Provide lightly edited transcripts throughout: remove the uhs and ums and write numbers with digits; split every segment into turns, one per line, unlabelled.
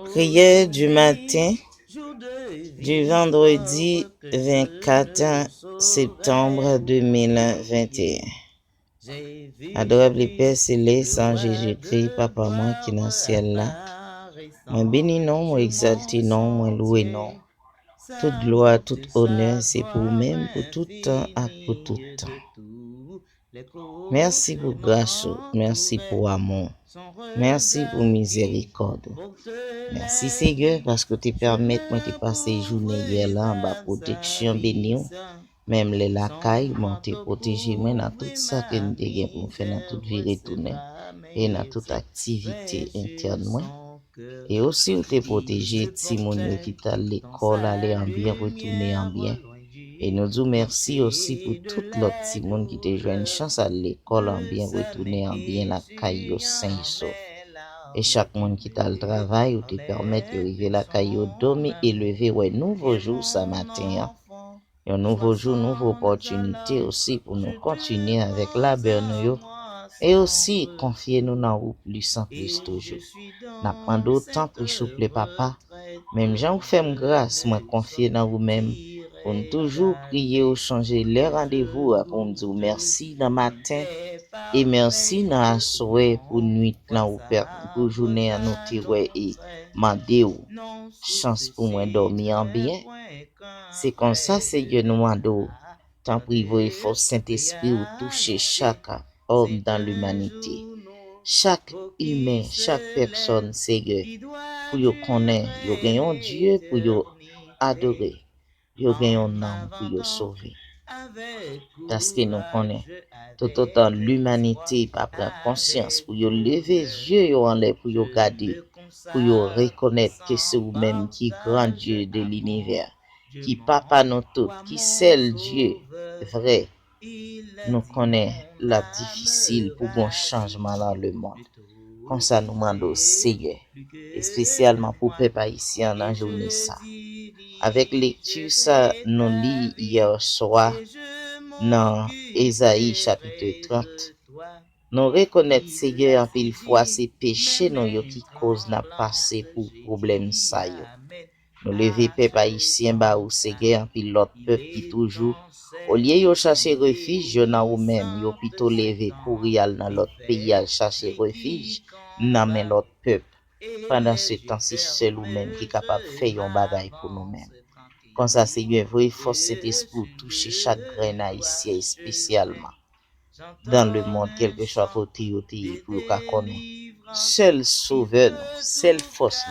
Prière du matin du vendredi 24 septembre 2021. Adorable Père céleste, en Jésus-Christ, Papa moi qui dans le ciel là, moi bénis non, moi exalté non, moi loué non. Toute gloire, tout honneur, c'est pour vous-même, pour tout temps et pour tout temps. Merci pour grâce, merci pour amour, merci pour miséricorde. Merci Seigneur parce que tu permets moi de passer journée hier là en bas protection béni. Même les lacailles m'ont protégé moi dans tout ça que nous avons pour faire dans toute vie retourner et dans toute activité interne moi. Et aussi ou te protégé Timon qui t'a l'école aller en bien retourner en bien. Et nous disons merci aussi pour tout l'autre Timon qui te joint une chance à l'école en bien retourner en bien la caille au saint sauf. Et chaque monde qui t'a le travail ou te permet de arriver la caille au dormir et lever ouais nouveau jour ce matin. Un nouveau jour, nouvelle opportunité aussi pour nous continuer avec la nous et aussi confier nous dans vous plus en plus toujours. N'a pas d'autant pour souple papa. Même Jean vous fait grâce, moi confier dans vous-même pour nous toujours prier ou changer les rendez-vous pour me dire merci dans matin et merci dans la soirée pour nuit là ou pour journée à nous tirer et demander chance pour moi dormir en bien. C'est comme ça, Seigneur, nous demandons, tant privé force Saint-Esprit ou toucher chaque homme dans l'humanité, chaque humain, chaque personne, Seigneur, pour yo connaître, yo gagnons Dieu, pour yo adorer, yo gagnons nom pour yo sauver. Parce que nous connaissons tout autant l'humanité pas prendre conscience pour yo lever yeux en l'air pour yo garder, pour yo reconnaître que c'est vous-même qui est grand Dieu de l'univers, qui papa nous tous, qui seul Dieu vrai. Nous connaissons la difficile pour un changement dans le monde. Comme ça nous demandons Seigneur, et spécialement pour peuple haïtien dans journée ça. Avec lecture ça nous lit hier soir dans Ésaïe chapitre 30. Nous reconnaître Seigneur en pile fois c'est péché nous yo qui cause n'a passé pour problème ça yo. Nous lever peuple haïtien ba ou Seigneur en pile l'autre peuple qui toujours au lieu yo chercher refuge dans ou même yo plutôt lever courir dans l'autre pays à chercher refuge dans mais l'autre peuple. Pendant ce temps c'est seul ou même qui capable faire un bagage pour nous-mêmes. Comme ça Seigneur vrai force cet esprit toucher chaque grain haïtien spécialement dans le monde, quel que soit côté pour qu'à connaître. Seul sauveur, seule force,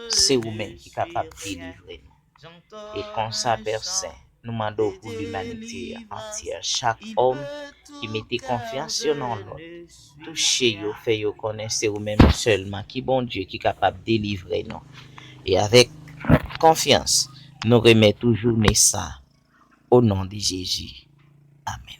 c'est vous-même qui est capable de délivrer nous. Et comme ça, Père Saint, nous demandons pour l'humanité entière, chaque homme qui mettait confiance dans l'autre, toucher yo, fait yo connaître, c'est vous-même seulement qui bon Dieu qui est capable de délivrer nous. Et avec confiance, nous remettons toujours ça au nom de Jésus. Amen.